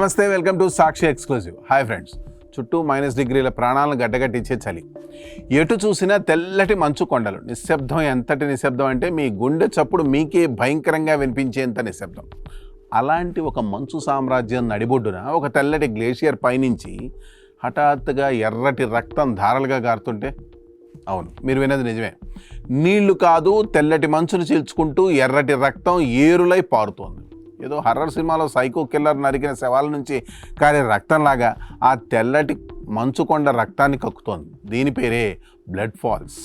నమస్తే, welcome to Sakshi exclusive. Hi friends. చుట్టూ -డిగ్రీల ప్రాణాలను గడ్డగట్టించే చలి, ఎటు చూసినా తెల్లటి మంచు కొండలు, నిశ్శబ్దం. ఎంతటి నిశ్శబ్దం అంటే మీ గుండె చప్పుడు మీకే భయంకరంగా వినిపించేంత నిశ్శబ్దం. అలాంటి ఒక మంచు సామ్రాజ్యం నడిబొడ్డున ఒక తెల్లటి గ్లేషియర్ పైనుంచి హఠాత్తుగా ఎర్రటి రక్తం ధారలుగా గారుతుంటే, అవును మీరు విన్నది నిజమే, నీళ్లు కాదు తెల్లటి మంచును చీల్చుకుంటూ ఎర్రటి రక్తం ఏరులై పారుతోంది. ఏదో హర్రర్ సినిమాలో సైకో కిల్లర్ నరికిన శవాల నుంచి కారే రక్తంలాగా ఆ తెల్లటి మంచు కొండ రక్తాన్ని కక్కుతోంది. దీని పేరే బ్లడ్ ఫాల్స్.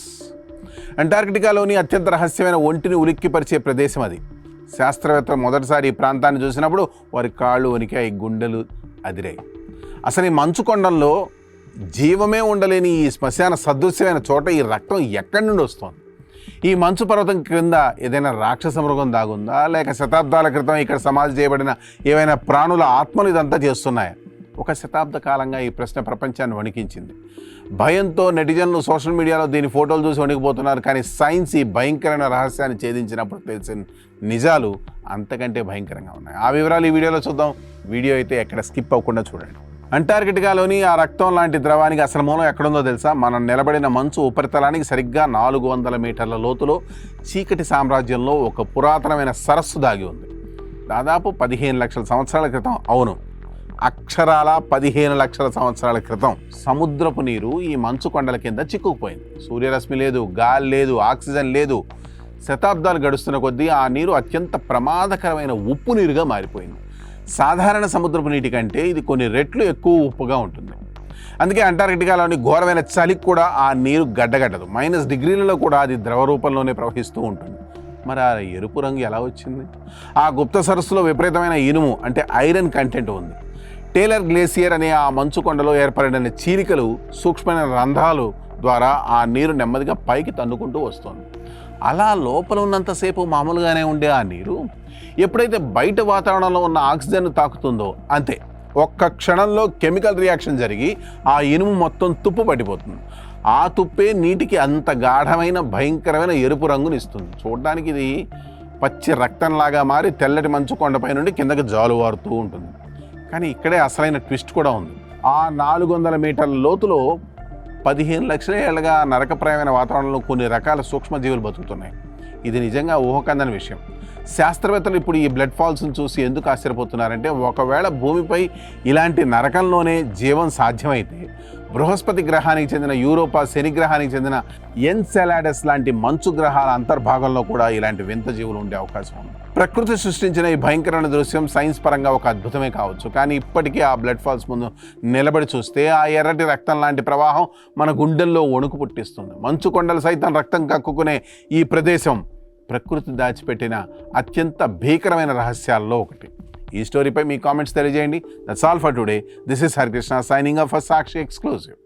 అంటార్కిటికాలోని అత్యంత రహస్యమైన ఒంటిని ఉలిక్కిపరిచే ప్రదేశం అది. శాస్త్రవేత్తలు మొదటిసారి ఈ ప్రాంతాన్ని చూసినప్పుడు వారి కాళ్ళు వణికాయి, గుండెలు అదిరాయి. అసలు ఈ మంచు కొండల్లో జీవమే ఉండలేని ఈ శ్మశాన సదృశ్యమైన చోట ఈ రక్తం ఎక్కడి నుండి వస్తోంది? ఈ మంచు పర్వతం క్రింద ఏదైనా రాక్షస మృగం దాగుందా, లేక శతాబ్దాల క్రితం ఇక్కడ సమాధి చేయబడిన ఏవైనా ప్రాణుల ఆత్మలు ఇదంతా చేస్తున్నాయా? ఒక శతాబ్ద కాలంగా ఈ ప్రశ్న ప్రపంచాన్ని వణికించింది. భయంతో నెటిజన్లు సోషల్ మీడియాలో దీని ఫోటోలు చూసి వణికిపోతున్నారు. కానీ సైన్స్ ఈ భయంకరమైన రహస్యాన్ని ఛేదించినప్పుడు తెలిసిన నిజాలు అంతకంటే భయంకరంగా ఉన్నాయి. ఆ వివరాలు ఈ వీడియోలో చూద్దాం. వీడియో అయితే ఎక్కడ స్కిప్ అవ్వకుండా చూడండి. అంటార్కిటికాలోని ఆ రక్తం లాంటి ద్రవానికి అసలు మూలం ఎక్కడుందో తెలుసా? మనం నిలబడిన మంచు ఉపరితలానికి సరిగ్గా 400 మీటర్ల లోతులో చీకటి సామ్రాజ్యంలో ఒక పురాతనమైన సరస్సు దాగి ఉంది. దాదాపు 15 లక్షల సంవత్సరాల క్రితం, అవును అక్షరాల 15 లక్షల సంవత్సరాల క్రితం సముద్రపు నీరు ఈ మంచు కొండల కింద చిక్కుకుపోయింది. సూర్యరశ్మి లేదు, గాలి లేదు, ఆక్సిజన్ లేదు. శతాబ్దాలు గడుస్తున్న కొద్దీ ఆ నీరు అత్యంత ప్రమాదకరమైన ఉప్పు నీరుగా మారిపోయింది. సాధారణ సముద్రపు నీటి కంటే ఇది కొన్ని రెట్లు ఎక్కువ ఉప్పుగా ఉంటుంది. అందుకే అంటార్కిటికాలోని ఘోరమైన చలికి కూడా ఆ నీరు గడ్డగట్టదు. -డిగ్రీలలో కూడా అది ద్రవ రూపంలోనే ప్రవహిస్తూ ఉంటుంది. మరి ఆ ఎరుపు రంగు ఎలా వచ్చింది? ఆ గుప్త సరస్సులో విపరీతమైన ఇనుము అంటే ఐరన్ కంటెంట్ ఉంది. టేలర్ గ్లేసియర్ అనే ఆ మంచు కొండలో ఏర్పడిన చీలికలు, సూక్ష్మమైన రంధ్రాలు ద్వారా ఆ నీరు నెమ్మదిగా పైకి తన్నుకుంటూ వస్తుంది. అలా లోపల ఉన్నంతసేపు మామూలుగానే ఉండే ఆ నీరు ఎప్పుడైతే బయట వాతావరణంలో ఉన్న ఆక్సిజన్ తాకుతుందో అంతే, ఒక్క క్షణంలో కెమికల్ రియాక్షన్ జరిగి ఆ ఇనుము మొత్తం తుప్పు పట్టిపోతుంది. ఆ తుప్పే నీటికి అంత గాఢమైన భయంకరమైన ఎరుపు రంగునిస్తుంది. చూడడానికి ఇది పచ్చి రక్తంలాగా మారి తెల్లటి మంచు కొండపై నుండి కిందకి జాలువారుతూ ఉంటుంది. కానీ ఇక్కడే అసలైన ట్విస్ట్ కూడా ఉంది. ఆ 400 మీటర్ల లోతులో 15 లక్షల ఏళ్ళగా నరకప్రాయమైన వాతావరణంలో కొన్ని రకాల సూక్ష్మజీవులు బతుకుతున్నాయి. ఇది నిజంగా ఊహకందని విషయం. శాస్త్రవేత్తలు ఇప్పుడు ఈ బ్లడ్ ఫాల్స్ను చూసి ఎందుకు ఆశ్చర్యపోతున్నారంటే, ఒకవేళ భూమిపై ఇలాంటి నరకంలోనే జీవం సాధ్యమైతే బృహస్పతి గ్రహానికి చెందిన యూరోపా, శని గ్రహానికి చెందిన ఎన్సెలాడస్ లాంటి మంచు గ్రహాల అంతర్భాగంలో కూడా ఇలాంటి వింత జీవులు ఉండే అవకాశం ఉంది. ప్రకృతి సృష్టించిన ఈ భయంకరమైన దృశ్యం సైన్స్ పరంగా ఒక అద్భుతమే కావచ్చు. కానీ ఇప్పటికీ ఆ బ్లడ్ ఫాల్స్ ముందు నిలబడి చూస్తే ఆ ఎర్రటి రక్తం లాంటి ప్రవాహం మన గుండెల్లో వణుకు పుట్టిస్తుంది. మంచు కొండలు సైతం రక్తం కక్కుకునే ఈ ప్రదేశం ప్రకృతి దాచిపెట్టిన అత్యంత భీకరమైన రహస్యాల్లో ఒకటి. ఈ స్టోరీపై మీ కామెంట్స్ తెలియజేయండి. That's all for today. This is Harikrishna signing off for Sakshi exclusive.